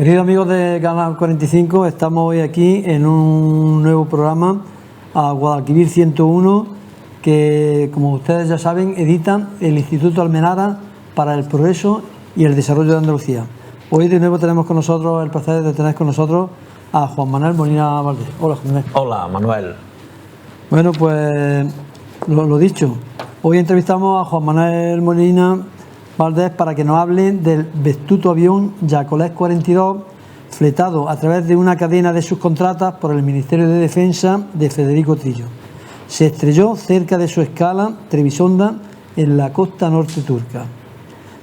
Queridos amigos de Canal 45, estamos hoy aquí en un nuevo programa a Guadalquivir 101 que, como ustedes ya saben, edita el Instituto Almenara para el Progreso y el Desarrollo de Andalucía. Hoy de nuevo tenemos con nosotros el placer de tener con nosotros a Juan Manuel Molina Valdés. Hola, Juan Manuel. Hola, Manuel. Bueno, pues lo dicho, hoy entrevistamos a Juan Manuel Molina Valdés para que nos hable del vetusto avión Yacolés 42, fletado a través de una cadena de subcontratas por el Ministerio de Defensa de Federico Trillo. Se estrelló cerca de su escala Trebisonda, en la costa norte turca.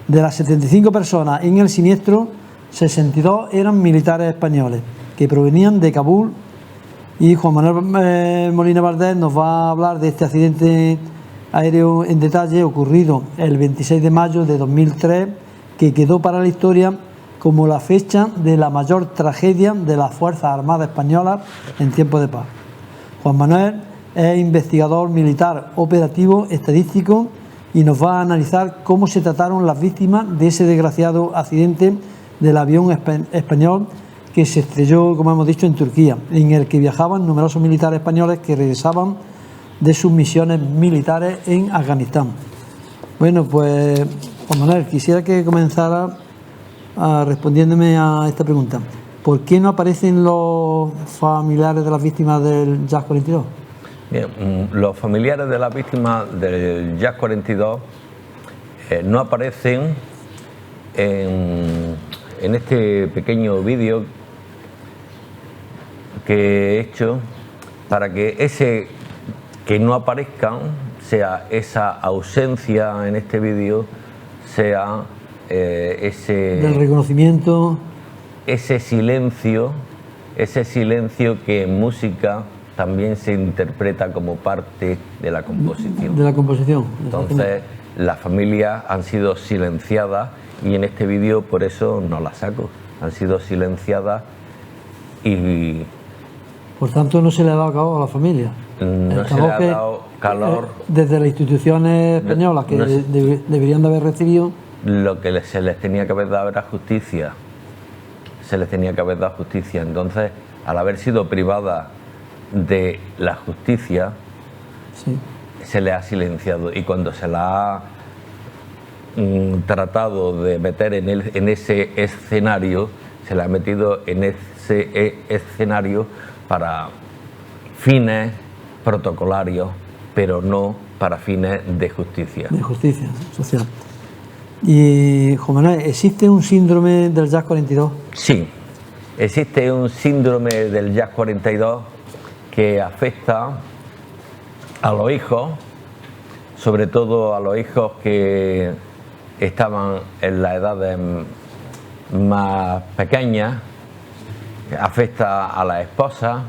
De las 75 personas en el siniestro, 62 eran militares españoles que provenían de Kabul, y Juan Manuel Molina Valdés nos va a hablar de este accidente aéreo en detalle, ocurrido el 26 de mayo de 2003, que quedó para la historia como la fecha de la mayor tragedia de las Fuerzas Armadas Españolas en tiempos de paz. Juan Manuel es investigador militar operativo estadístico y nos va a analizar cómo se trataron las víctimas de ese desgraciado accidente del avión español que se estrelló, como hemos dicho, en Turquía, en el que viajaban numerosos militares españoles que regresaban de sus misiones militares en Afganistán. Bueno, pues Juan Manuel, quisiera que comenzara respondiéndome a esta pregunta. ¿Por qué no aparecen los familiares de las víctimas del JAS 42? Bien, los familiares de las víctimas del JAS 42 no aparecen en este pequeño vídeo que he hecho para que no aparezcan, sea esa ausencia en este vídeo, sea del reconocimiento, ese silencio que en música también se interpreta como parte de la composición. De la composición. Entonces, las familias han sido silenciadas y en este vídeo por eso no las saco. Han sido silenciadas y... Por tanto, no se le ha dado cabo a la familia. No se le ha dado calor. Desde las instituciones españolas que deberían de haber recibido. Lo que se les tenía que haber dado era justicia. Se les tenía que haber dado justicia. Entonces, al haber sido privada de la justicia, sí, se le ha silenciado. Y cuando se la ha tratado de meter en ese escenario, se la ha metido en ese escenario para fines protocolarios, pero no para fines de justicia. De justicia social. Y, Juan Manuel, ¿existe un síndrome del JAS 42? Sí, existe un síndrome del JAS 42 que afecta a los hijos, sobre todo a los hijos que estaban en las edades más pequeñas, afecta a las esposas,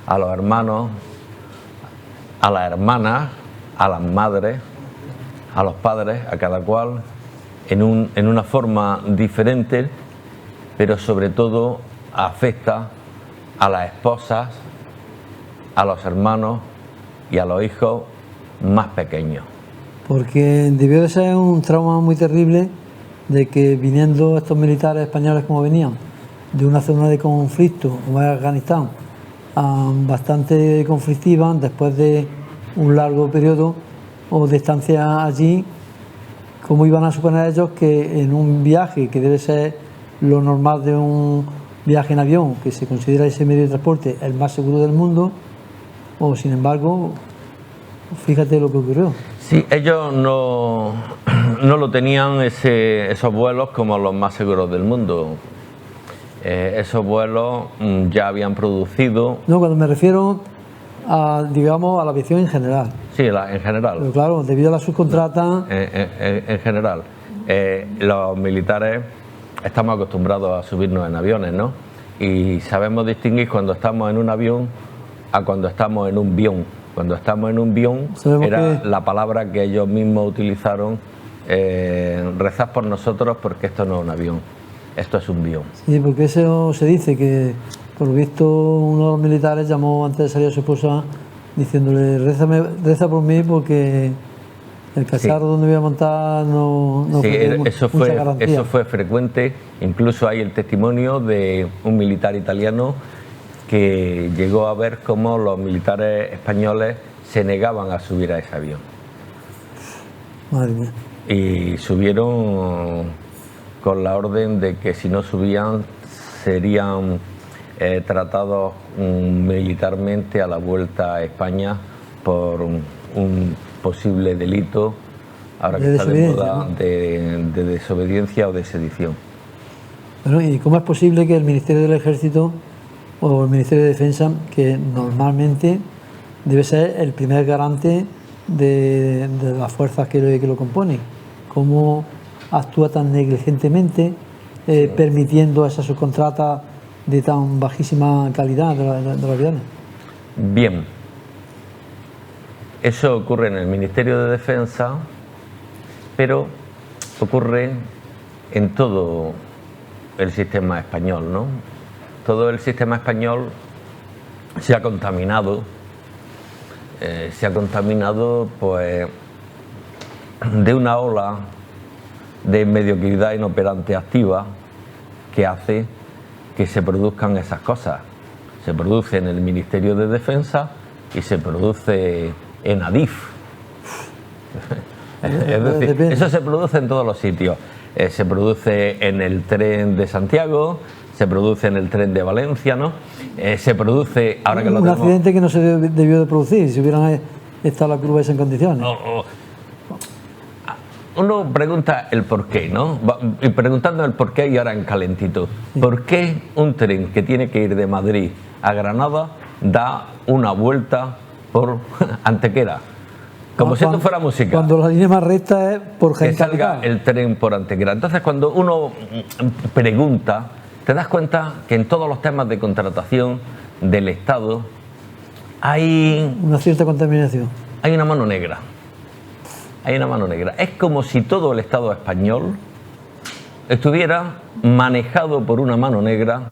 a los hermanos, a las hermanas, a las madres, a los padres, a cada cual en una forma diferente, pero sobre todo afecta a las esposas, a los hermanos y a los hijos más pequeñños. Porque debió de ser un trauma muy terrible de que, viniendo estos militares españoles como venían de una zona de conflicto como es Afganistán, bastante conflictiva, después de un largo periodo o de estancia allí, ¿cómo iban a suponer ellos que en un viaje que debe ser lo normal de un viaje en avión, que se considera ese medio de transporte el más seguro del mundo, o sin embargo, fíjate lo que ocurrió? Sí, ellos no lo tenían esos vuelos como los más seguros del mundo. Esos vuelos ya habían producido... No, cuando me refiero a, digamos, a la aviación en general. Sí, en general. Pero claro, debido a la subcontrata... En general. Los militares estamos acostumbrados a subirnos en aviones, ¿no? Y sabemos distinguir cuando estamos en un avión a cuando estamos en un bión. Cuando estamos en un bión, era la palabra que ellos mismos utilizaron, rezad por nosotros porque esto no es un avión, esto es un bión. Sí, porque eso se dice que, por lo visto, uno de los militares llamó antes de salir a su esposa diciéndole, reza por mí porque El cacharro donde voy a montar no Sí, ofrece mucha garantía. eso fue frecuente. Incluso hay el testimonio de un militar italiano que llegó a ver cómo los militares españoles se negaban a subir a ese avión. Madre mía. Y subieron con la orden de que si no subían serían tratados militarmente a la vuelta a España por un posible delito, ahora que está de moda, ¿no? de desobediencia o de sedición. Bueno, ¿y cómo es posible que el Ministerio del Ejército o el Ministerio de Defensa, que normalmente debe ser el primer garante de las fuerzas que lo componen, cómo actúa tan negligentemente, permitiendo esas subcontratas de tan bajísima calidad de los aviones? Bien, eso ocurre en el Ministerio de Defensa, pero ocurre en todo el sistema español, ¿no? Todo el sistema español se ha contaminado pues de una ola de mediocridad inoperante activa que hace que se produzcan esas cosas. Se produce en el Ministerio de Defensa y se produce en Adif. Es decir, eso se produce en todos los sitios. Se produce en el tren de Santiago, se produce en el tren de Valencia, ¿no? Se produce, ahora que lo tenemos... Un accidente que no se debió de producir, si hubieran estado la curva esa en condiciones. Uno pregunta el por qué, ¿no? Y preguntando el por qué y ahora en calentito. Sí. ¿Por qué un tren que tiene que ir de Madrid a Granada da una vuelta por Antequera? Como si esto fuera música. Cuando la línea más recta es por gente. Que salga el tren por Antequera. Entonces, cuando uno pregunta, te das cuenta que en todos los temas de contratación del Estado hay... una cierta contaminación. Hay una mano negra. Hay una mano negra. Es como si todo el Estado español estuviera manejado por una mano negra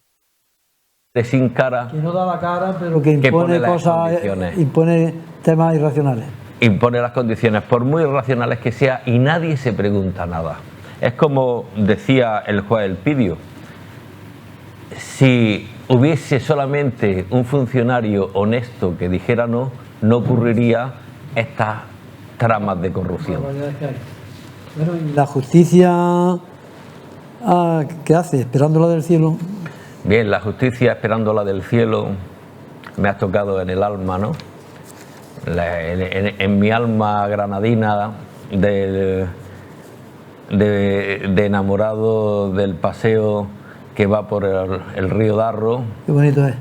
sin cara. Que no da la cara, pero que impone cosas, impone temas irracionales. Impone las condiciones, por muy irracionales que sea, y nadie se pregunta nada. Es como decía el juez Elpidio, si hubiese solamente un funcionario honesto que dijera no, no ocurriría estas tramas de corrupción. Bueno, ¿y la justicia qué hace? ¿Esperándola del cielo? Bien, la justicia esperándola del cielo me ha tocado en el alma, ¿no? En mi alma granadina de enamorado del paseo que va por el río Darro. Qué bonito es.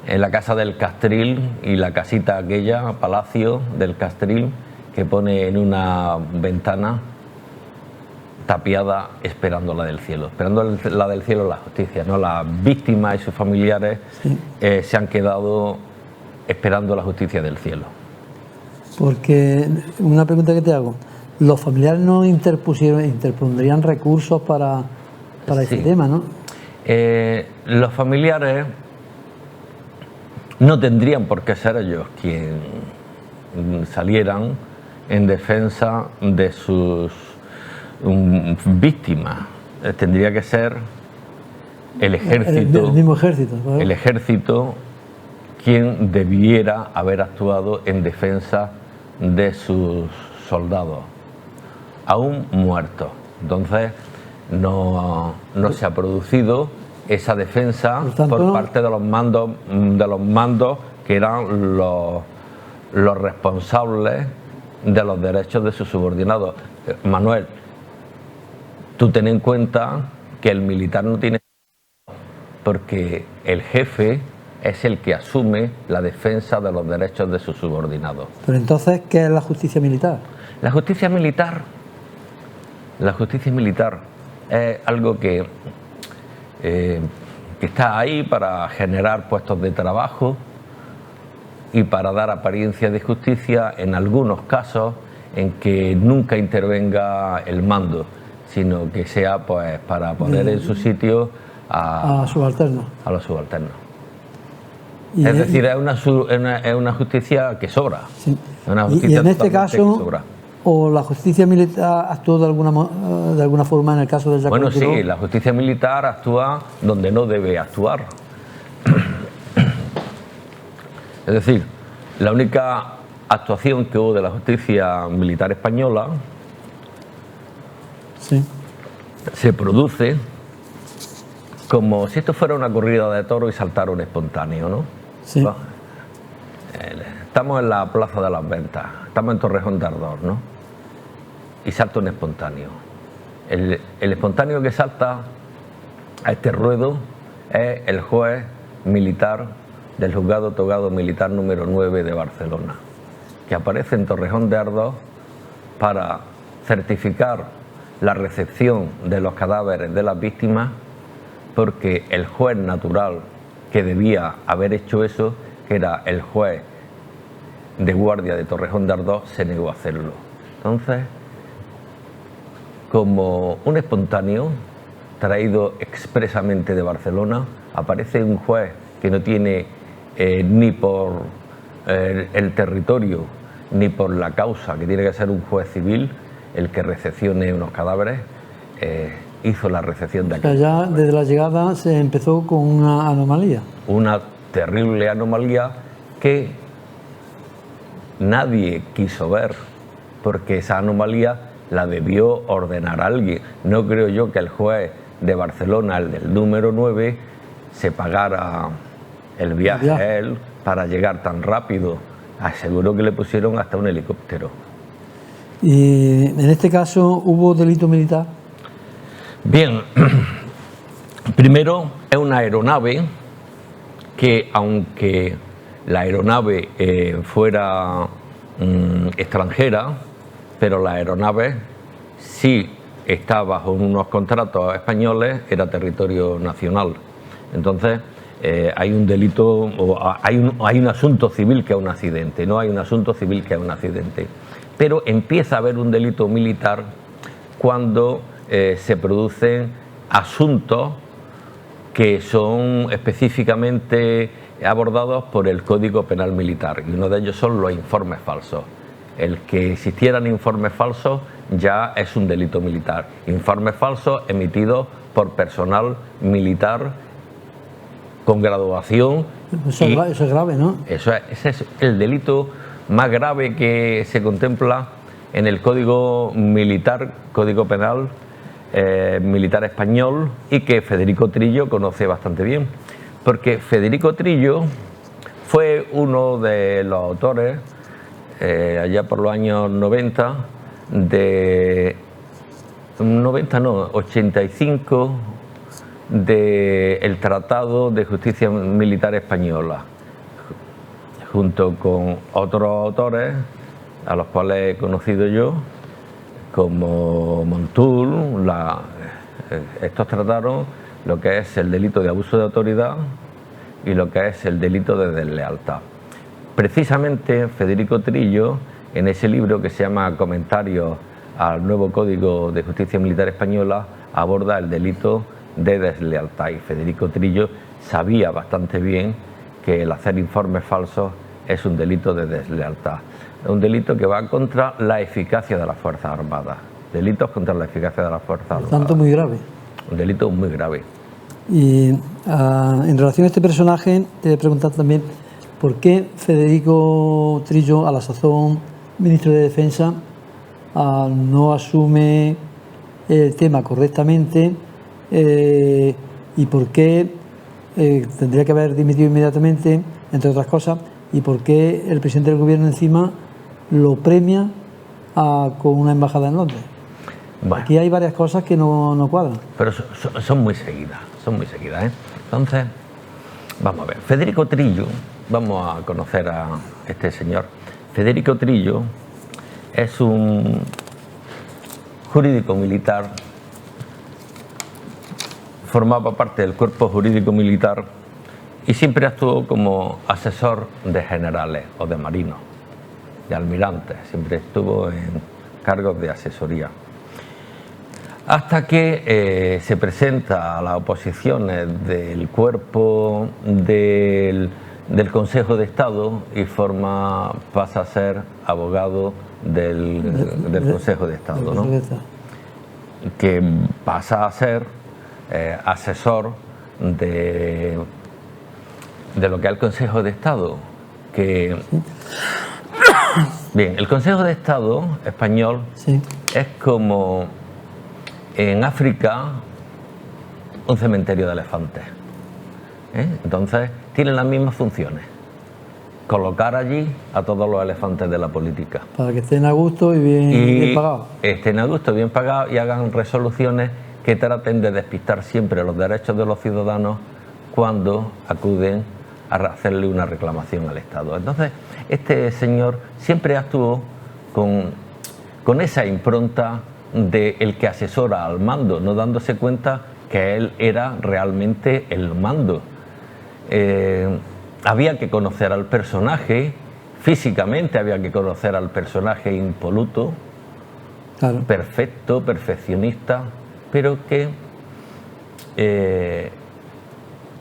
En la casa del Castril y la casita aquella, Palacio del Castril, que pone en una ventana tapiada esperando la del cielo. Esperando la del cielo la justicia, ¿no? Las víctimas y sus familiares sí. Se han quedado esperando la justicia del cielo. Porque, una pregunta que te hago, ¿los familiares no interpondrían recursos para sí. Este tema, no? Los familiares no tendrían por qué ser ellos quienes salieran en defensa de sus víctimas. Tendría que ser el ejército, el mismo ejército, ¿verdad? El ejército quien debiera haber actuado en defensa de sus soldados, aún muertos. Entonces no se ha producido esa defensa por parte de los mandos que eran los responsables de los derechos de sus subordinados. Manuel, tú ten en cuenta que el militar no tiene, porque el jefe es el que asume la defensa de los derechos de sus subordinados. Pero entonces, ¿qué es la justicia militar? La justicia militar es algo que está ahí para generar puestos de trabajo y para dar apariencia de justicia en algunos casos en que nunca intervenga el mando, sino que sea pues para poner en su sitio a los subalternos. Es decir, es una justicia que sobra. Sí. Una justicia y en este caso, ¿O la justicia militar actuó de alguna forma en el caso del Jack Bueno, 42? sí, la justicia militar actúa donde no debe actuar. Es decir, la única actuación que hubo de la justicia militar española Sí. se produce como si esto fuera una corrida de toros y saltar un espontáneo, ¿no? Sí. Estamos en la Plaza de las Ventas, estamos en Torrejón de Ardoz, ¿no? Y salta un espontáneo. El espontáneo que salta a este ruedo es el juez militar del Juzgado Togado Militar número 9 de Barcelona, que aparece en Torrejón de Ardoz para certificar la recepción de los cadáveres de las víctimas, porque el juez natural que debía haber hecho eso, que era el juez de guardia de Torrejón de Ardoz, se negó a hacerlo. Entonces, como un espontáneo traído expresamente de Barcelona, aparece un juez que no tiene ni por el territorio ni por la causa, que tiene que ser un juez civil el que recepcione unos cadáveres, hizo la recepción de O sea, aquel. ya desde la llegada se empezó con una anomalía. Una terrible anomalía que nadie quiso ver, porque esa anomalía la debió ordenar alguien. No creo yo que el juez de Barcelona, el del número 9, se pagara el viaje a él para llegar tan rápido. Aseguró que le pusieron hasta un helicóptero. Y en este caso, ¿hubo delito militar? Bien, primero es una aeronave que, aunque la aeronave fuera extranjera, pero la aeronave sí está bajo unos contratos españoles, era territorio nacional. Entonces hay un delito, o hay un asunto civil que es un accidente, no hay un asunto civil que es un accidente. Pero empieza a haber un delito militar cuando se producen asuntos que son específicamente abordados por el Código Penal Militar, y uno de ellos son los informes falsos. El que existieran informes falsos ya es un delito militar. Informes falsos emitidos por personal militar con graduación. Eso es grave, ¿no? Ese es el delito más grave que se contempla en el Código Militar, Código Penal Militar español, y que Federico Trillo conoce bastante bien, porque Federico Trillo fue uno de los autores allá por los años 85 del Tratado de Justicia Militar Española, junto con otros autores a los cuales he conocido yo, como Montul. Estos trataron lo que es el delito de abuso de autoridad y lo que es el delito de deslealtad. Precisamente Federico Trillo, en ese libro que se llama Comentarios al nuevo Código de Justicia Militar Española, aborda el delito de deslealtad, y Federico Trillo sabía bastante bien que el hacer informes falsos es un delito de deslealtad, un delito que va contra la eficacia de las Fuerzas Armadas, delitos contra la eficacia de las Fuerzas Armadas. Por tanto, muy grave. Un delito muy grave. Y en relación a este personaje, te voy a preguntar también por qué Federico Trillo, a la sazón ministro de Defensa, no asume el tema correctamente, y por qué tendría que haber dimitido inmediatamente, entre otras cosas, y por qué el presidente del gobierno encima lo premia con una embajada en Londres. Bueno, aquí hay varias cosas que no cuadran. Pero son muy seguidas, ¿eh? Entonces, vamos a ver. Federico Trillo, vamos a conocer a este señor. Federico Trillo es un jurídico militar, formaba parte del cuerpo jurídico militar y siempre actuó como asesor de generales o de marinos, de almirantes, siempre estuvo en cargos de asesoría. Hasta que se presenta a las oposiciones del cuerpo del del Consejo de Estado y pasa a ser abogado del Consejo de Estado, ¿no? Que pasa a ser asesor de lo que es el Consejo de Estado. Bien, el Consejo de Estado español es como en África un cementerio de elefantes. Entonces, tienen las mismas funciones. Colocar allí a todos los elefantes de la política. Para que estén a gusto y bien pagados. Estén a gusto, bien pagados y hagan resoluciones que traten de despistar siempre los derechos de los ciudadanos cuando acuden a hacerle una reclamación al Estado. Entonces, este señor siempre actuó con esa impronta de el que asesora al mando, no dándose cuenta que él era realmente el mando. Había que conocer al personaje, físicamente había que conocer al personaje impoluto, claro, perfecto, perfeccionista, pero que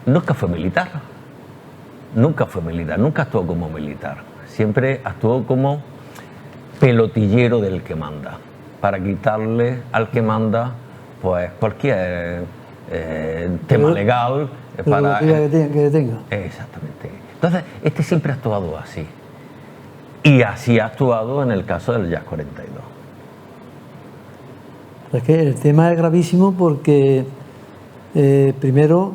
nunca fue militar, nunca actuó como militar, siempre actuó como pelotillero del que manda, para quitarle al que manda pues cualquier tema legal para que tenga. Exactamente. Entonces, este siempre ha actuado así. Y así ha actuado en el caso del Jazz 42. Es que el tema es gravísimo porque primero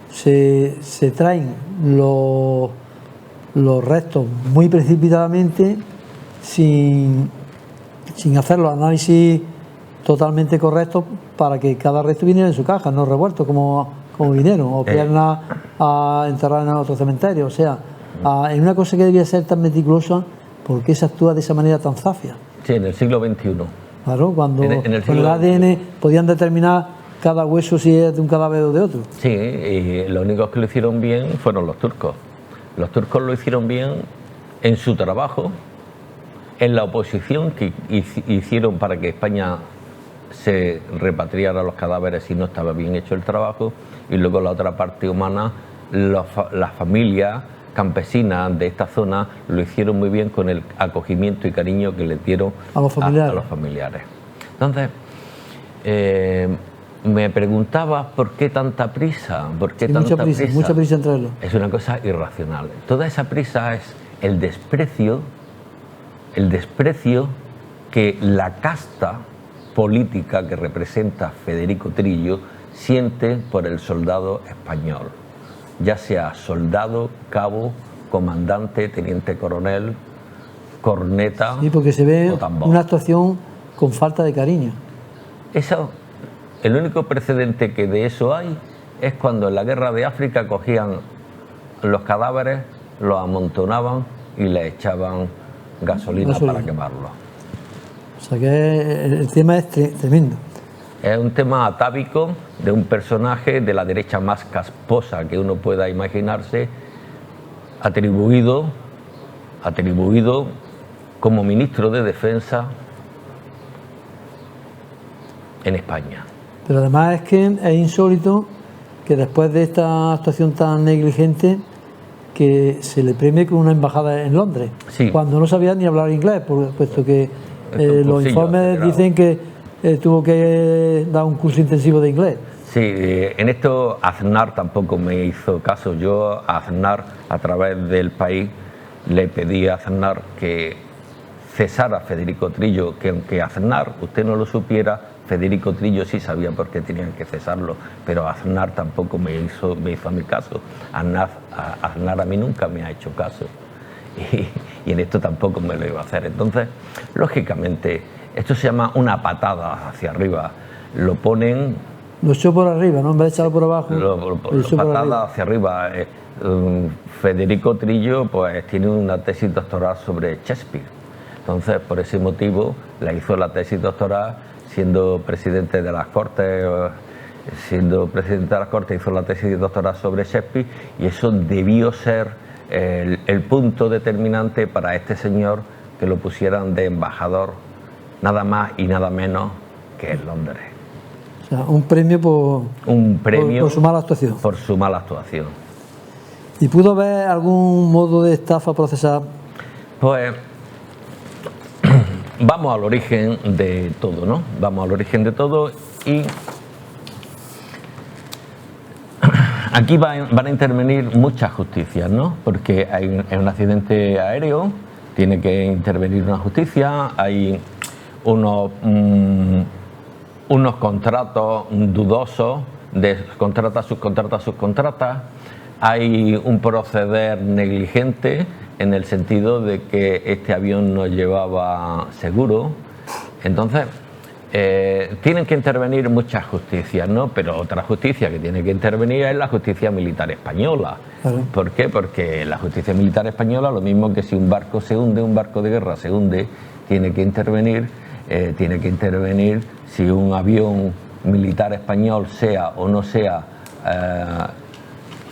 se traen los restos muy precipitadamente sin hacer los análisis totalmente correctos para que cada resto viniera en su caja, no revuelto como vinieron, o piernas a enterrar en otro cementerio. O sea, en una cosa que debía ser tan meticulosa, ¿por qué se actúa de esa manera tan zafia? Sí, en el siglo XXI. Claro, cuando con el ADN podían determinar cada hueso si es de un cadáver o de otro. Sí, y los únicos que lo hicieron bien fueron los turcos. Los turcos lo hicieron bien en su trabajo, en la oposición que hicieron para que España se repatriara los cadáveres si no estaba bien hecho el trabajo, y luego la otra parte humana, las familias campesinas de esta zona lo hicieron muy bien con el acogimiento y cariño que le dieron a los familiares. Entonces, me preguntabas por qué tanta prisa, mucha prisa en traerlo. Es una cosa irracional. Toda esa prisa es el desprecio que la casta política que representa Federico Trillo siente por el soldado español, ya sea soldado, cabo, comandante, teniente coronel, corneta. Sí, porque se ve una actuación con falta de cariño. El único precedente que de eso hay es cuando en la guerra de África cogían los cadáveres, los amontonaban y le echaban gasolina para quemarlos. O sea que el tema es tremendo. Es un tema atávico de un personaje de la derecha más casposa que uno pueda imaginarse, atribuido como ministro de Defensa en España. Pero además es que es insólito que después de esta actuación tan negligente que se le premie con una embajada en Londres, sí, cuando no sabía ni hablar inglés, puesto que los informes dicen que tuvo que dar un curso intensivo de inglés. Sí, en esto Aznar tampoco me hizo caso. Yo a Aznar, a través del País, le pedí a Aznar que cesara a Federico Trillo, que aunque Aznar, usted no lo supiera, Federico Trillo sí sabía por qué tenían que cesarlo, pero Aznar tampoco me hizo a mi caso. Aznar a mí nunca me ha hecho caso. Y en esto tampoco me lo iba a hacer. Entonces, lógicamente, esto se llama una patada hacia arriba. Lo ponen... Lo echó por arriba, ¿no? En vez de echarlo por abajo. Patada hacia arriba. Federico Trillo pues tiene una tesis doctoral sobre Shakespeare. Entonces, por ese motivo, le hizo la tesis doctoral siendo presidente de las Cortes. Hizo la tesis doctoral sobre Shakespeare, y eso debió ser el punto determinante para este señor, que lo pusieran de embajador nada más y nada menos que en Londres. O sea, un premio por su mala actuación. Por su mala actuación. ¿Y pudo haber algún modo de estafa procesal? Pues vamos al origen de todo, ¿no? Vamos al origen de todo y aquí van a intervenir muchas justicias, ¿no? Porque hay un accidente aéreo, tiene que intervenir una justicia, hay unos contratos dudosos de subcontratas, hay un proceder negligente en el sentido de que este avión no llevaba seguro. Entonces, tienen que intervenir muchas justicias, ¿no? Pero otra justicia que tiene que intervenir es la justicia militar española. Claro. ¿Por qué? Porque la justicia militar española, lo mismo que si un barco se hunde, un barco de guerra se hunde, tiene que intervenir si un avión militar español, sea o no sea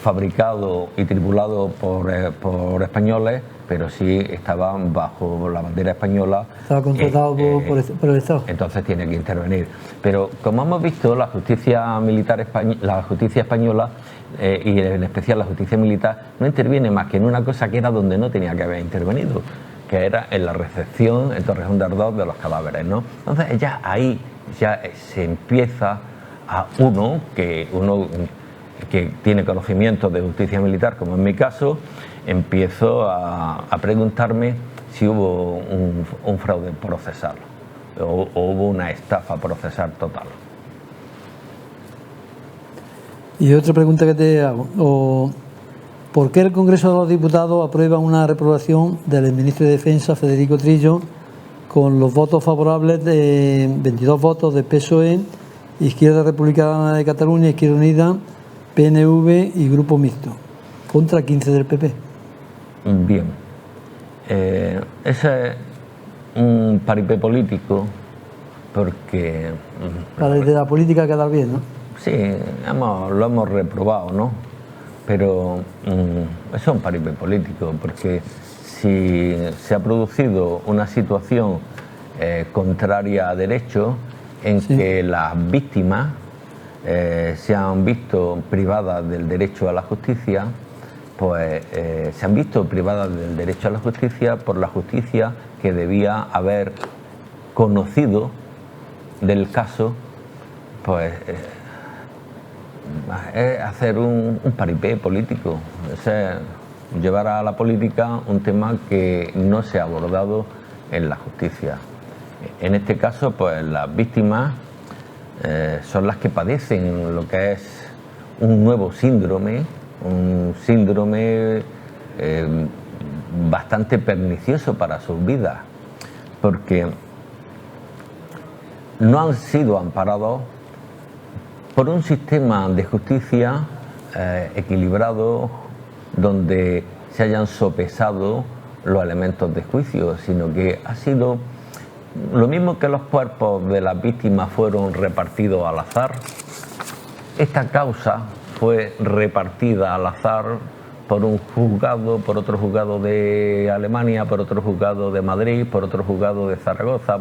fabricado y tripulado por españoles, pero sí estaban bajo la bandera española. Estaba contratado por el Estado. Entonces tiene que intervenir. Pero como hemos visto, la justicia militar la justicia española y en especial la justicia militar no interviene más que en una cosa que era donde no tenía que haber intervenido, que era en la recepción en Torrejón de Ardoz de los cadáveres, ¿no? Entonces ya ahí ya se empieza a uno que tiene conocimiento de justicia militar, como en mi caso, empiezo a preguntarme si hubo un fraude procesal o hubo una estafa procesal total. Y otra pregunta que te hago, ¿por qué el Congreso de los Diputados aprueba una reprobación del ministro de Defensa, Federico Trillo, con los votos favorables de 22 votos de PSOE, Izquierda Republicana de Cataluña, Izquierda Unida, PNV y Grupo Mixto, contra 15 del PP? Bien, ese es un paripé político, porque... Desde la política quedar bien, ¿no? Sí, lo hemos reprobado, ¿no? Pero eso es un paripé político, porque si se ha producido una situación contraria a derecho, en que las víctimas se han visto privadas del derecho a la justicia, pues se han visto privadas del derecho a la justicia por la justicia que debía haber conocido del caso, pues es hacer un paripé político, es llevar a la política un tema que no se ha abordado en la justicia. En este caso, pues las víctimas son las que padecen lo que es un nuevo síndrome, un síndrome bastante pernicioso para sus vidas, porque no han sido amparados por un sistema de justicia equilibrado, donde se hayan sopesado los elementos de juicio, sino que ha sido lo mismo que los cuerpos de las víctimas fueron repartidos al azar. Esta causa fue repartida al azar por un juzgado, por otro juzgado de Alemania, por otro juzgado de Madrid, por otro juzgado de Zaragoza,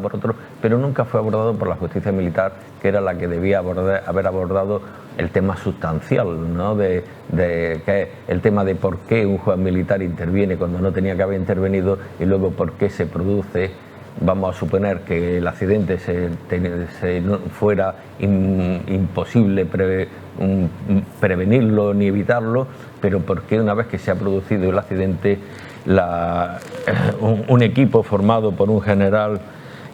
pero nunca fue abordado por la justicia militar, que era la que debía haber abordado el tema sustancial, ¿no? El tema de por qué un juez militar interviene cuando no tenía que haber intervenido, y luego por qué se produce. Vamos a suponer que el accidente fuera imposible prevenirlo ni evitarlo, pero porque una vez que se ha producido el accidente, un equipo formado por un general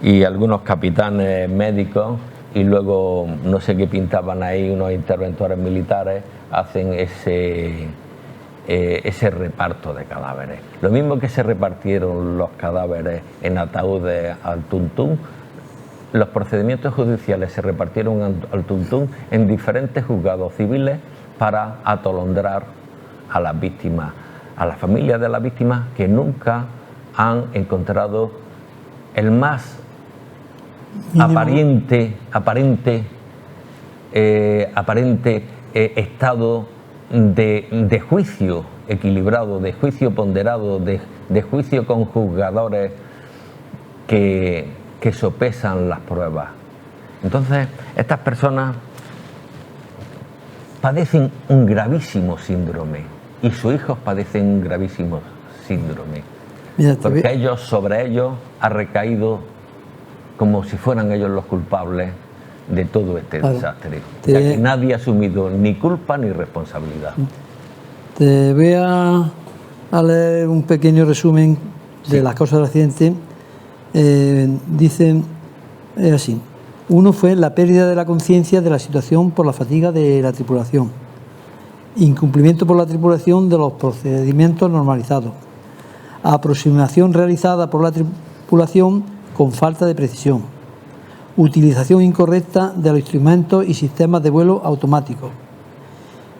y algunos capitanes médicos, y luego no sé qué pintaban ahí unos interventores militares, hacen ese reparto de cadáveres. Lo mismo que se repartieron los cadáveres en ataúdes al tuntún, los procedimientos judiciales se repartieron al tuntún en diferentes juzgados civiles para atolondrar a las víctimas, a las familias de las víctimas, que nunca han encontrado el más aparente estado de juicio equilibrado, de juicio ponderado, de juicio con juzgadores que sopesan las pruebas. Entonces, estas personas padecen un gravísimo síndrome, y sus hijos padecen gravísimos síndromes. Mira, Porque sobre ellos ha recaído como si fueran ellos los culpables de todo este desastre. O sea, que nadie ha asumido ni culpa ni responsabilidad. Te voy a leer un pequeño resumen de las causas del accidente. Dicen así: uno fue la pérdida de la conciencia de la situación por la fatiga de la tripulación, incumplimiento por la tripulación de los procedimientos normalizados, aproximación realizada por la tripulación con falta de precisión, utilización incorrecta de los instrumentos y sistemas de vuelo automáticos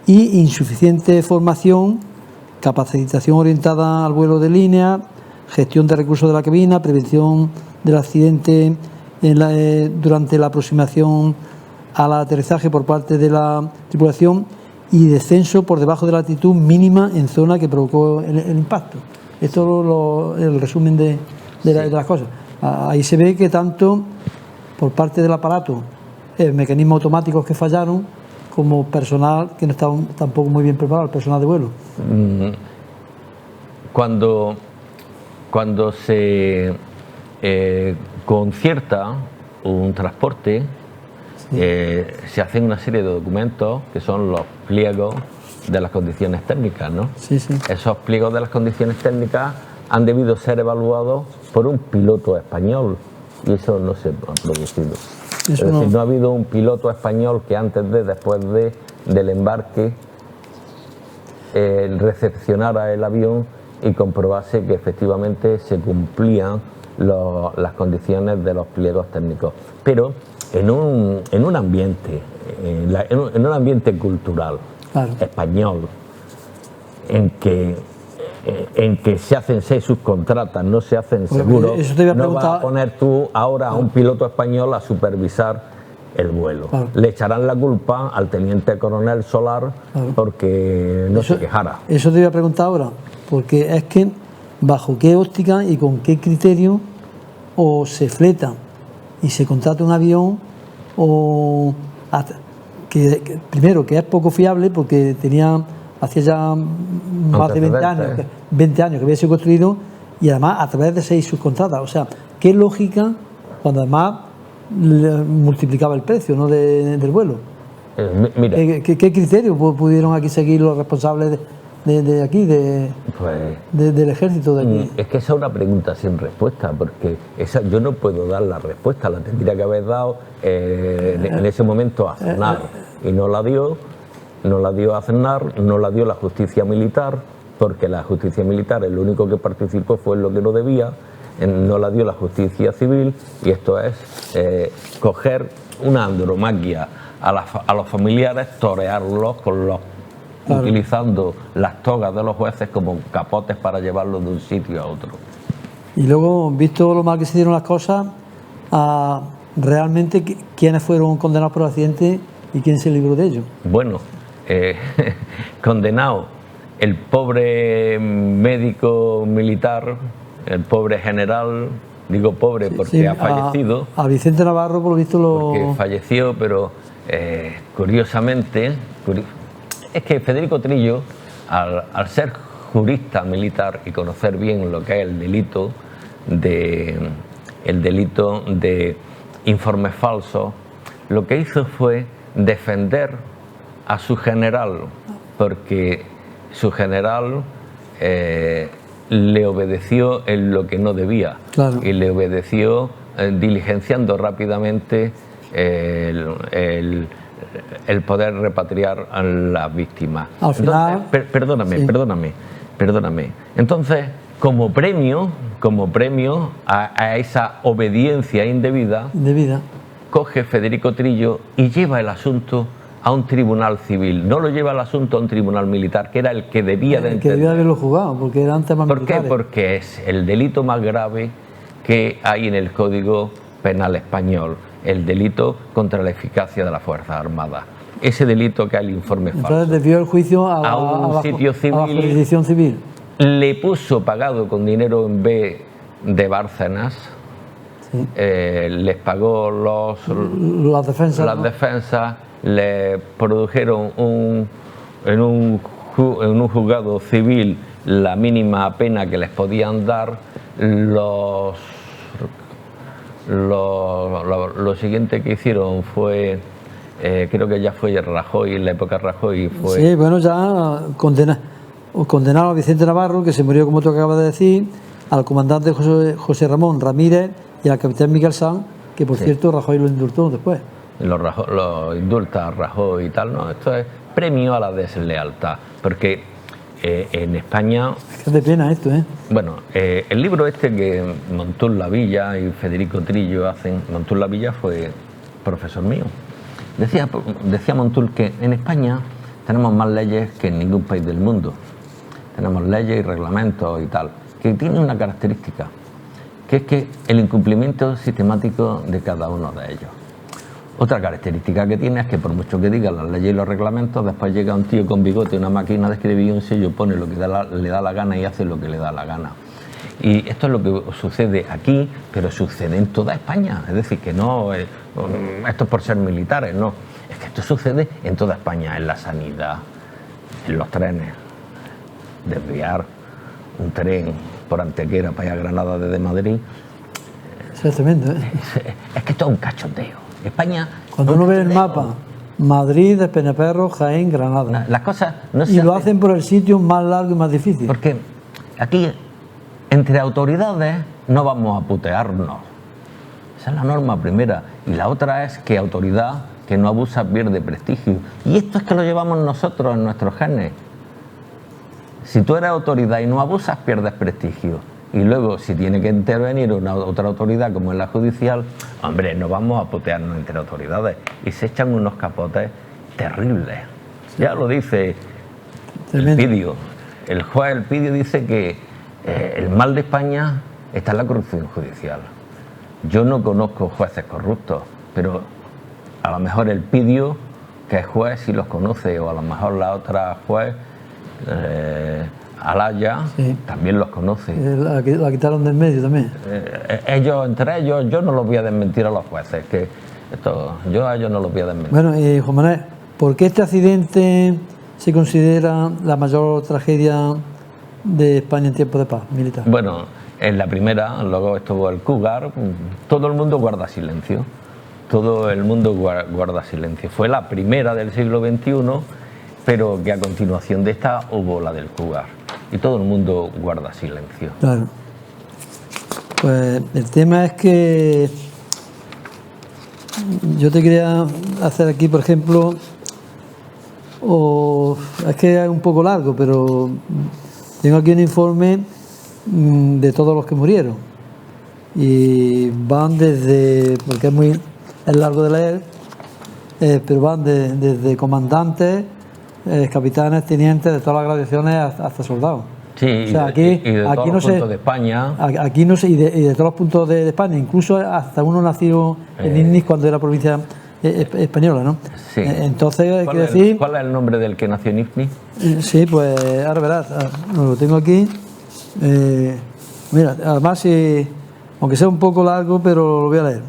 y insuficiente formación, capacitación orientada al vuelo de línea, gestión de recursos de la cabina, prevención del accidente durante la aproximación al aterrizaje por parte de la tripulación y descenso por debajo de la altitud mínima en zona que provocó el impacto. Esto es el resumen de las cosas. Ahí se ve que tanto por parte del aparato, mecanismos automáticos que fallaron, como personal que no estaba tampoco muy bien preparado, el personal de vuelo. Cuando se concierta un transporte, se hacen una serie de documentos que son los pliegos de las condiciones técnicas, ¿no? Sí, sí. Esos pliegos de las condiciones técnicas han debido ser evaluados por un piloto español y eso no se ha producido. Es decir, no ha habido un piloto español que antes después del embarque recepcionara el avión y comprobase que efectivamente se cumplían las condiciones de los pliegos técnicos. Pero en un ambiente, en un ambiente cultural, claro, español, en que se hacen 6 subcontratas, no se hacen seguros, no vas a poner tú ahora a un piloto español a supervisar el vuelo. Claro. Le echarán la culpa al teniente coronel Solar, claro, porque no se quejara. Eso te iba a preguntar ahora, porque es que bajo qué óptica y con qué criterio o se fleta y se contrata un avión o primero que es poco fiable porque hacía ya más de 20 años que había sido construido y además a través de 6 subcontratas. O sea, qué lógica cuando además multiplicaba el precio, ¿no?, del vuelo. Mira, ¿Qué criterio pudieron aquí seguir los responsables de aquí, del ejército de aquí? Es que esa es una pregunta sin respuesta, porque yo no puedo dar la respuesta, la tendría que haber dado en ese momento a Aznar, y no la dio Aznar, no la dio la justicia militar, porque la justicia militar el único que participó fue en lo que no debía, no la dio la justicia civil, y esto es coger una andromaquia a los familiares, torearlos claro, utilizando las togas de los jueces como capotes para llevarlos de un sitio a otro. Y luego, visto lo mal que se dieron las cosas, realmente quiénes fueron condenados por el accidente y quién se libró de ello. Bueno, condenado el pobre médico militar, el pobre general, digo pobre porque ha fallecido. A Vicente Navarro, por lo visto, porque falleció, pero curiosamente, es que Federico Trillo, al ser jurista militar y conocer bien lo que es el delito de informes falsos, lo que hizo fue defender a su general, porque su general le obedeció en lo que no debía, claro, y le obedeció diligenciando rápidamente el poder repatriar a las víctimas. Al final, entonces, perdóname. Entonces, como premio a esa obediencia indebida, coge Federico Trillo y lleva el asunto a un tribunal civil. No lo lleva el asunto a un tribunal militar, que era el que debía de entender. Que debía haberlo jugado, porque eran temas militares. ¿Por qué? Porque es el delito más grave que hay en el Código Penal español, el delito contra la eficacia de las Fuerzas Armadas. Ese delito que hay el informe falso. Entonces desvió el juicio a un sitio civil, a la jurisdicción civil. Le puso pagado con dinero en B de Bárcenas, sí, les pagó las defensas, le produjeron en un en un juzgado civil la mínima pena que les podían dar, lo siguiente que hicieron fue, creo que ya fue Rajoy, en la época de Rajoy fue... Sí, bueno, ya condenaron a Vicente Navarro, que se murió, como tú acabas de decir, al comandante José Ramón Ramírez y al capitán Miguel Sanz, que por cierto Rajoy lo indultó después. Lo indulta Rajoy y tal, ¿no? Esto es premio a la deslealtad, porque en España... Es que es de pena esto, ¿eh? Bueno, el libro este que Montús Lavilla y Federico Trillo hacen, Montús Lavilla fue profesor mío. Decía Montús que en España tenemos más leyes que en ningún país del mundo. Tenemos leyes y reglamentos y tal, que tienen una característica, que es que el incumplimiento sistemático de cada uno de ellos. Otra característica que tiene es que por mucho que digan las leyes y los reglamentos, después llega un tío con bigote, una máquina de escribir, un sello, pone lo que le da la gana y hace lo que le da la gana. Y esto es lo que sucede aquí, pero sucede en toda España. Es decir, que no, esto es por ser militares, no. Es que esto sucede en toda España, en la sanidad, en los trenes. Desviar un tren por Antequera para ir a Granada desde Madrid. Eso es tremendo, ¿eh? Es que esto es un cachondeo. España... Cuando uno ve el mapa, Madrid, Despeñaperro, Jaén, Granada. Las cosas no se y lo hacen por el sitio más largo y más difícil. Porque aquí, entre autoridades, no vamos a putearnos. Esa es la norma primera. Y la otra es que autoridad que no abusa pierde prestigio. Y esto es que lo llevamos nosotros en nuestros genes. Si tú eres autoridad y no abusas, pierdes prestigio. Y luego, si tiene que intervenir otra autoridad, como es la judicial, hombre, no vamos a putearnos entre autoridades. Y se echan unos capotes terribles. Ya lo dice Elpidio. El juez Elpidio dice que el mal de España está en la corrupción judicial. Yo no conozco jueces corruptos, pero a lo mejor Elpidio, que es juez, sí los conoce, o a lo mejor la otra juez... Alaya, sí, también los conoce. La quitaron del medio también. Entre ellos, yo no los voy a desmentir a los jueces, que yo a ellos no los voy a desmentir. Bueno, Juan Manuel, ¿por qué este accidente se considera la mayor tragedia de España en tiempos de paz militar? Bueno, en la primera, luego estuvo el Cougar, todo el mundo guarda silencio. Todo el mundo guarda silencio. Fue la primera del siglo XXI, pero que a continuación de esta hubo la del Cougar. Y todo el mundo guarda silencio. Claro. Pues el tema es que yo te quería hacer aquí, por ejemplo, es que es un poco largo, pero tengo aquí un informe de todos los que murieron. Y van desde, porque es largo de leer, pero van desde comandantes, capitanes, tenientes, de todas las graduaciones hasta soldados. Sí, o sea, aquí, y de todos aquí los no puntos sé, de España. Aquí no sé, y de todos los puntos de España, incluso hasta uno nació en Ignis cuando era provincia española, ¿no? Sí. Entonces, ¿Cuál es el nombre del que nació en Ignis? Sí, pues ahora verás, lo tengo aquí. Mira, además, aunque sea un poco largo, pero lo voy a leer.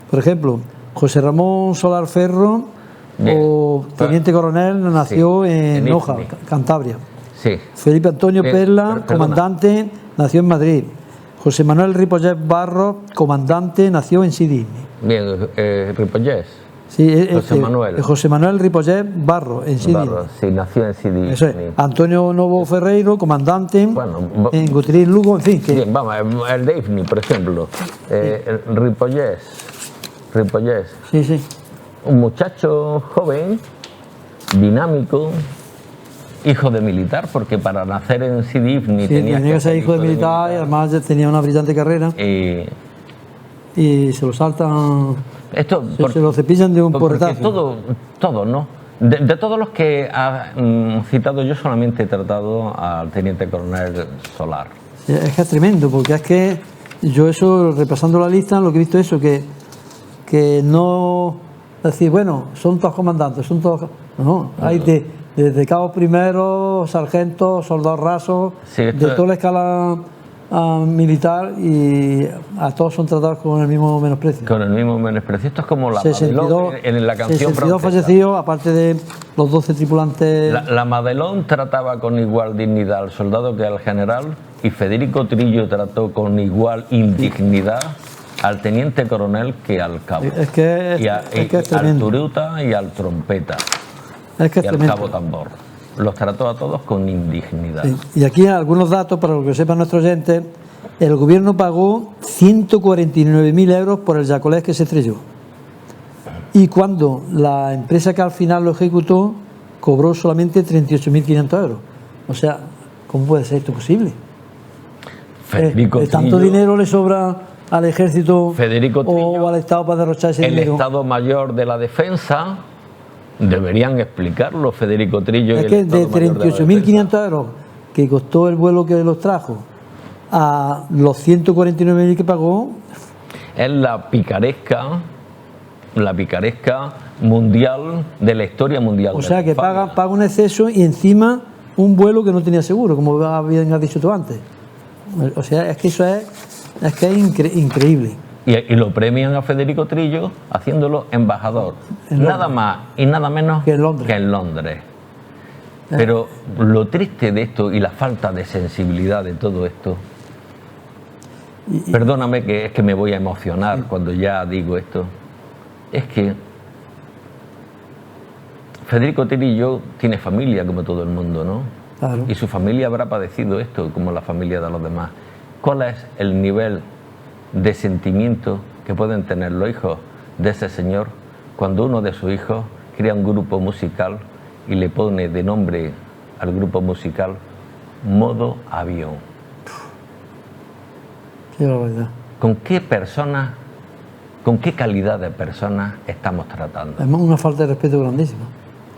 Por ejemplo, José Ramón Solar Ferro, o teniente coronel, nació en Noja, Cantabria. Sí. Felipe Antonio Perla, comandante, nació en Madrid. José Manuel Ripollet Barros, comandante, nació en Sidney. Bien, Ripollet. Sí, José Manuel Ripollet Barros, en Sidney. Sí, nació en Sidney. Eso es. Antonio Novo Ferreiro, comandante, en Gutiérrez Lugo, en fin. Bien, vamos, el de Ifni, por ejemplo. Ripollet. Sí, sí. Un muchacho joven, dinámico, hijo de militar, porque para nacer en Sidney tenía que ser hijo de militar y además tenía una brillante carrera. Y se lo saltan, se lo cepillan de un porretazo. Todo, ¿no? De todos los que ha citado, yo solamente he tratado al teniente coronel Solar. Sí, es que es tremendo, porque es que yo eso, repasando la lista, lo que he visto es eso, que no... decir, bueno, son todos comandantes, son todos... No, hay desde cabos primeros, sargentos, soldados rasos, de toda la escala militar y a todos son tratados con el mismo menosprecio. Con el mismo menosprecio. Esto es como la 62, Madelón en la canción 62 francesa. fallecidos, aparte de los 12 tripulantes. La Madelón trataba con igual dignidad al soldado que al general, y Federico Trillo trató con igual indignidad al teniente coronel que al cabo. Es que es al tremendo. turuta y al trompeta Es que es y al tremendo. cabo tambor. Los trató a todos con indignidad. Sí. Y aquí algunos datos para lo que sepan nuestros oyentes. El gobierno pagó 149.000 euros por el Yacolés que se estrelló. Y cuando la empresa que al final lo ejecutó cobró solamente 38.500 euros. O sea, ¿cómo puede ser esto posible? Federico ¿Tanto Trillo, dinero le sobra al ejército Federico Trillo, o al Estado para derrochar ese el dinero? Estado Mayor de la Defensa, deberían explicarlo Federico Trillo Es y el que Estado de Mayor de la 38.500 euros que costó el vuelo que los trajo a los 149.000 que pagó, Es la picaresca mundial de la historia mundial. o de sea la que infamia. paga un exceso y encima un vuelo que no tenía seguro, como bien has dicho tú antes. O sea, es que eso es increíble. Y lo premian a Federico Trillo haciéndolo embajador. En Londres. Nada más y nada menos Que en Londres. Pero lo triste de esto y la falta de sensibilidad de todo esto, perdóname que es que me voy a emocionar cuando ya digo esto, es que Federico Trillo tiene familia como todo el mundo, ¿no? Claro. Y su familia habrá padecido esto como la familia de los demás. ¿Cuál es el nivel de sentimiento que pueden tener los hijos de ese señor cuando uno de sus hijos crea un grupo musical y le pone de nombre al grupo musical Modo Avión? Qué barbaridad. ¿Con qué personas, con qué calidad de personas estamos tratando? Es una falta de respeto grandísima.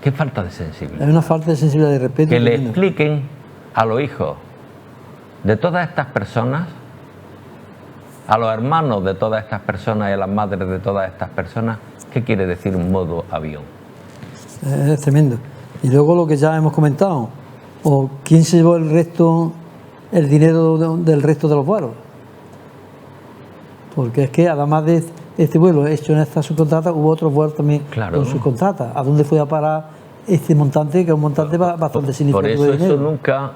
¿Qué falta de sensibilidad? Es una falta de sensibilidad y de respeto. Que le tremenda. expliquen a los hijos de todas estas personas, a los hermanos de todas estas personas y a las madres de todas estas personas, qué quiere decir modo avión. Es tremendo. Y luego lo que ya hemos comentado, o quién se llevó el dinero del resto de los vuelos. Porque es que además de este vuelo hecho en esta subcontrata, hubo otros vuelos también Claro. con subcontrata. ¿A dónde fue a parar este montante, que es un montante bastante Por significativo eso de dinero? eso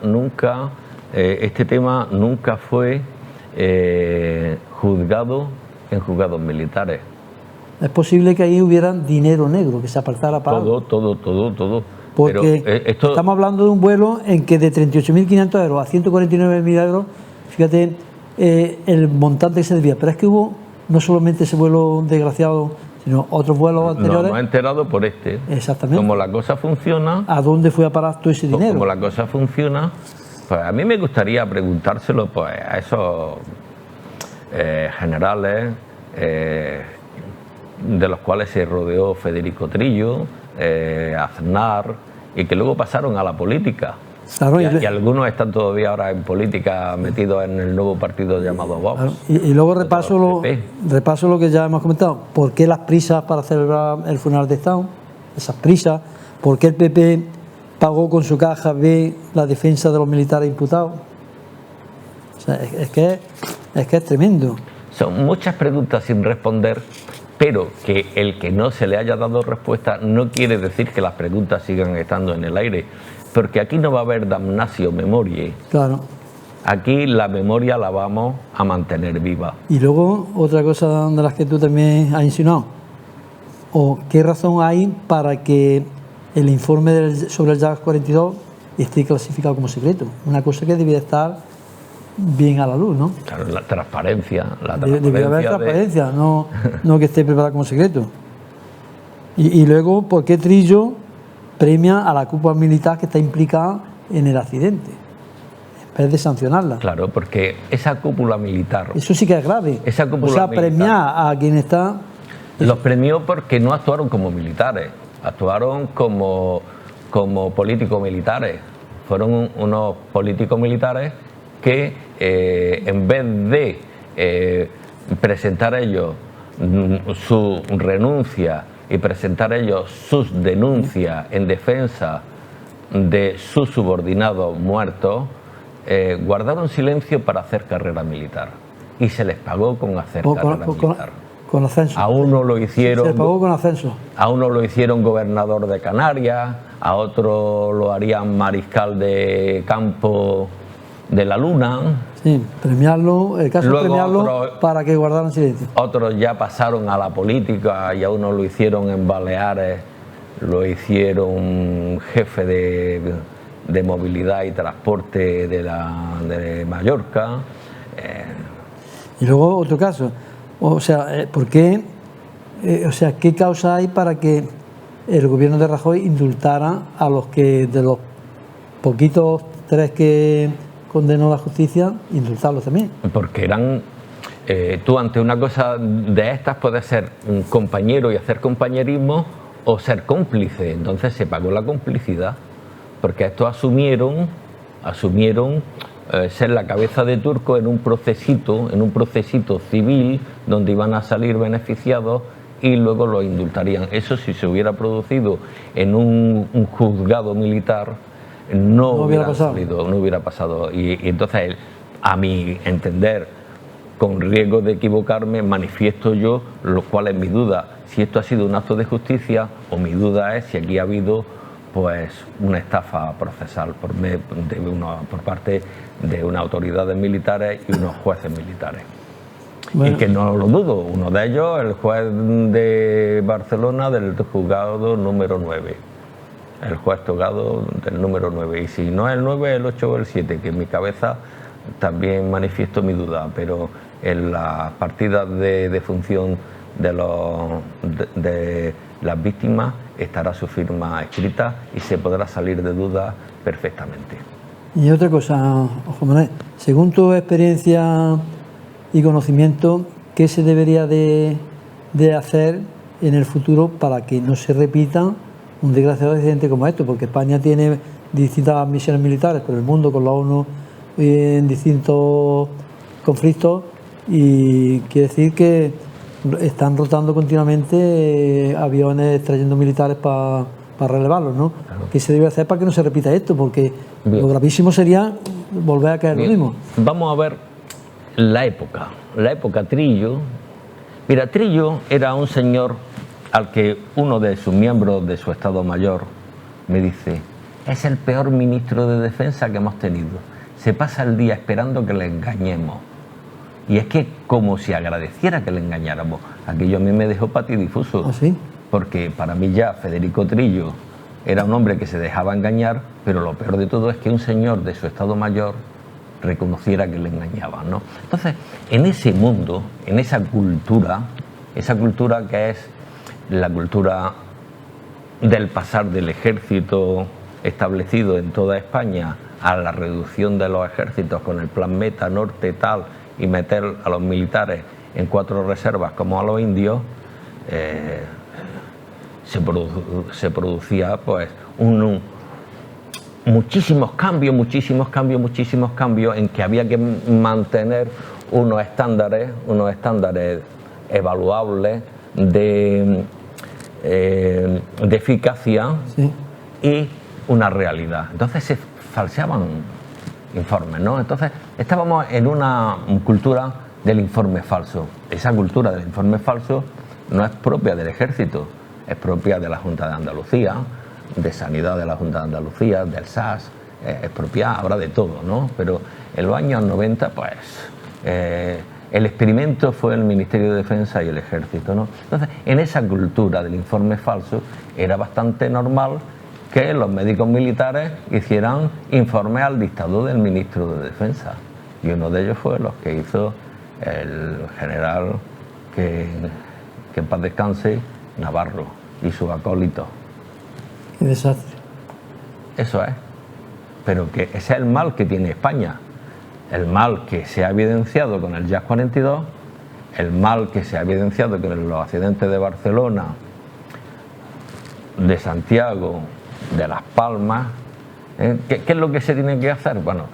nunca, este tema nunca fue juzgado en juzgados militares. Es posible que ahí hubiera dinero negro, que se apartara para algo. Todo. Porque Pero, esto, estamos hablando de un vuelo en que de 38.500 euros a 149.000 euros, fíjate el montante que se debía. Pero es que hubo no solamente ese vuelo desgraciado, sino otros vuelos nos anteriores. hemos enterado por este. Exactamente. Como la cosa funciona, ¿A dónde fue a parar todo ese dinero? como la cosa funciona, pues a mí me gustaría preguntárselo pues a esos generales de los cuales se rodeó Federico Trillo, Aznar, y que luego pasaron a la política. Claro, Y algunos están todavía ahora en política metidos en el nuevo partido llamado Vox. claro, y luego repaso Otro PP. repaso lo que ya hemos comentado. ¿Por qué las prisas para celebrar el funeral de Estado? Esas prisas. ¿Por qué el PP pagó con su caja B la defensa de los militares imputados? O sea, es que es tremendo. Son muchas preguntas sin responder, pero que el que no se le haya dado respuesta no quiere decir que las preguntas sigan estando en el aire, porque aquí no va a haber damnatio memoriae. Claro. Aquí la memoria la vamos a mantener viva. Y luego, otra cosa de las que tú también has insinuado, o qué razón hay para que el informe sobre el JAS 42 esté clasificado como secreto. Una cosa que debía estar bien a la luz, ¿no? Claro, la transparencia. Debía haber transparencia, no que esté preparado como secreto. Y luego, ¿por qué Trillo premia a la cúpula militar que está implicada en el accidente, en vez de sancionarla? Claro, porque esa cúpula militar Eso sí que es grave. Esa cúpula o sea, militar. premiar a quien está... los premió porque no actuaron como militares, actuaron como políticos militares. Fueron unos políticos militares que en vez de presentar ellos su renuncia y presentar ellos sus denuncias en defensa de sus subordinados muertos, guardaron silencio para hacer carrera militar y se les pagó con hacer carrera militar. Con ascenso. A uno lo hicieron. Se les pagó con ascenso. A uno lo hicieron gobernador de Canarias, a otro lo harían mariscal de campo de la Luna. Sí, premiarlo, el caso es premiarlo otros, para que guardaran silencio. Otros ya pasaron a la política y a uno lo hicieron en Baleares, lo hicieron jefe de movilidad y transporte de Mallorca. Y luego otro caso, o sea, ¿por qué? O sea, ¿qué causa hay para que el gobierno de Rajoy indultara a los que, de los poquitos 3 que condenó la justicia, indultarlos también? Porque eran, tú ante una cosa de estas puedes ser un compañero y hacer compañerismo o ser cómplice. Entonces se pagó la complicidad, porque estos asumieron ser la cabeza de turco en un procesito civil donde iban a salir beneficiados y luego lo indultarían. Eso, si se hubiera producido en un juzgado militar, no hubiera pasado. Y entonces, a mi entender, con riesgo de equivocarme, manifiesto yo lo cual es mi duda, si esto ha sido un acto de justicia o mi duda es si aquí ha habido pues una estafa procesal por parte de unas autoridades militares y unos jueces militares. Bueno. Y que no lo dudo, uno de ellos, el juez de Barcelona del juzgado número 9. El juez togado del número 9, y si no es el 9, el 8 o el 7, que en mi cabeza también manifiesto mi duda, pero en las partidas de defunción de las víctimas estará su firma escrita y se podrá salir de dudas perfectamente. Y otra cosa, Juan Manuel, según tu experiencia y conocimiento, ¿qué se debería de hacer en el futuro para que no se repita un desgraciado accidente como esto? Porque España tiene distintas misiones militares por el mundo con la ONU en distintos conflictos, y quiere decir que están rotando continuamente aviones trayendo militares para relevarlos, ¿no? Claro. ¿Qué se debe hacer para que no se repita esto? Porque bien, lo gravísimo sería volver a caer bien, lo mismo. Vamos a ver la época Trillo. Mira, Trillo era un señor al que uno de sus miembros de su Estado Mayor me dice: es el peor ministro de Defensa que hemos tenido, se pasa el día esperando que le engañemos. Y es que como si agradeciera que le engañáramos. Aquello a mí me dejó patidifuso. ¿Ah, sí? Porque para mí ya Federico Trillo era un hombre que se dejaba engañar, pero lo peor de todo es que un señor de su Estado Mayor reconociera que le engañaban, ¿no? Entonces, en ese mundo, en esa cultura que es la cultura del pasar del ejército establecido en toda España a la reducción de los ejércitos con el plan Meta, Norte, tal, y meter a los militares en 4 reservas como a los indios, se producía pues muchísimos cambios en que había que mantener unos estándares evaluables de eficacia, sí, y una realidad. Entonces se falseaban informes, ¿no? Entonces estábamos en una cultura del informe falso. Esa cultura del informe falso no es propia del ejército, es propia de la Junta de Andalucía, de Sanidad de la Junta de Andalucía, del SAS, es propia ahora de todo, ¿no? Pero en los años 90, pues, el experimento fue el Ministerio de Defensa y el Ejército, ¿no? Entonces, en esa cultura del informe falso era bastante normal que los médicos militares hicieran informes al dictado del ministro de Defensa. Y uno de ellos fue los que hizo el general, que en paz descanse, Navarro, y sus acólitos. Qué desastre. Eso es. Pero que ese es el mal que tiene España. El mal que se ha evidenciado con el Jazz 42, el mal que se ha evidenciado con los accidentes de Barcelona, de Santiago, de Las Palmas. ¿Qué es lo que se tiene que hacer? Bueno,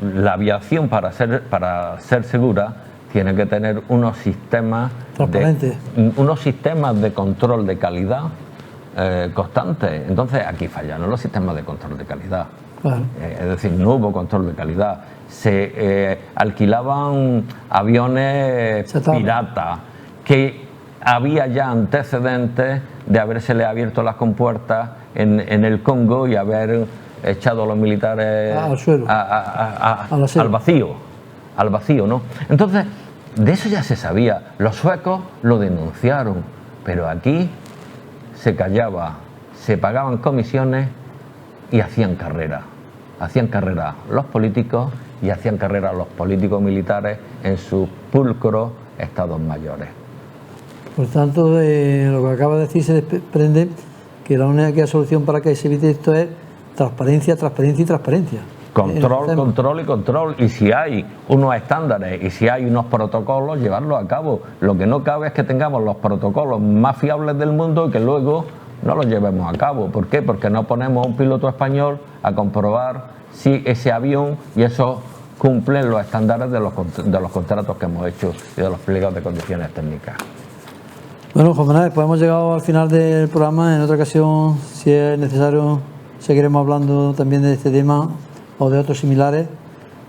la aviación para ser segura tiene que tener unos sistemas de control de calidad constantes. Entonces aquí fallaron los sistemas de control de calidad. Claro. Es decir, no hubo control de calidad. Se alquilaban aviones Chatarra. piratas, que había ya antecedentes de habérsele abierto las compuertas en el Congo y haber echado a los militares Al suelo. al vacío, ¿no? Entonces, de eso ya se sabía. Los suecos lo denunciaron, pero aquí se callaba, se pagaban comisiones y hacían carrera. Hacían carrera los políticos y hacían carrera los políticos militares en sus pulcros estados mayores. Por tanto, de lo que acaba de decir se desprende que la única solución para que se evite esto es transparencia, transparencia y transparencia. Control, control y control. Y si hay unos estándares y si hay unos protocolos, llevarlos a cabo. Lo que no cabe es que tengamos los protocolos más fiables del mundo y que luego no los llevemos a cabo. ¿Por qué? Porque no ponemos a un piloto español a comprobar si ese avión y eso cumplen los estándares de los contratos que hemos hecho y de los pliegos de condiciones técnicas. Bueno, Juan Manuel, pues hemos llegado al final del programa. En otra ocasión, si es necesario, seguiremos hablando también de este tema o de otros similares.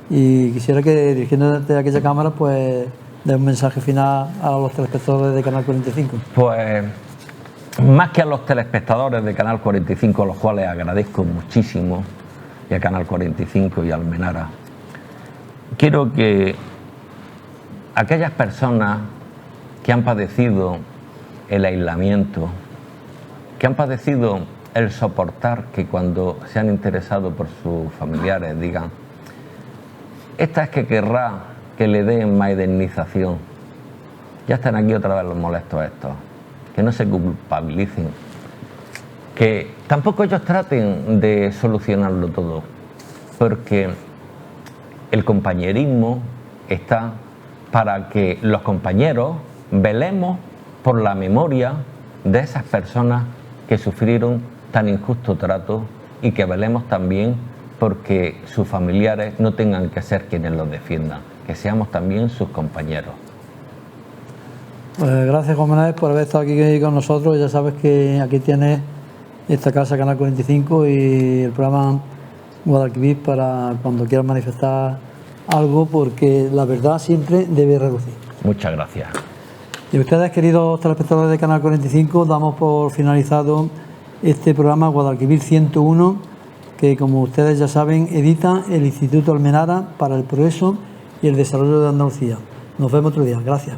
Y quisiera que, dirigiéndote a aquella cámara, pues dé un mensaje final a los telespectadores de Canal 45. Pues más que a los telespectadores de Canal 45, a los cuales agradezco muchísimo, y a Canal 45 y a Almenara, quiero que aquellas personas que han padecido el aislamiento, que han padecido el soportar que cuando se han interesado por sus familiares digan: esta es que querrá que le den más indemnización. Ya están aquí otra vez los molestos estos. Que no se culpabilicen. Que tampoco ellos traten de solucionarlo todo. Porque el compañerismo está para que los compañeros velemos por la memoria de esas personas que sufrieron tan injusto trato y que velemos también porque sus familiares no tengan que ser quienes los defiendan, que seamos también sus compañeros. Pues gracias, Juan Manuel, por haber estado aquí con nosotros. Ya sabes que aquí tienes esta casa, Canal 45, y el programa Guadalquivir para cuando quieras manifestar algo, porque la verdad siempre debe relucir. Muchas gracias. Y ustedes, queridos telespectadores de Canal 45, damos por finalizado este programa Guadalquivir 101, que, como ustedes ya saben, edita el Instituto Almenara para el Progreso y el Desarrollo de Andalucía. Nos vemos otro día. Gracias.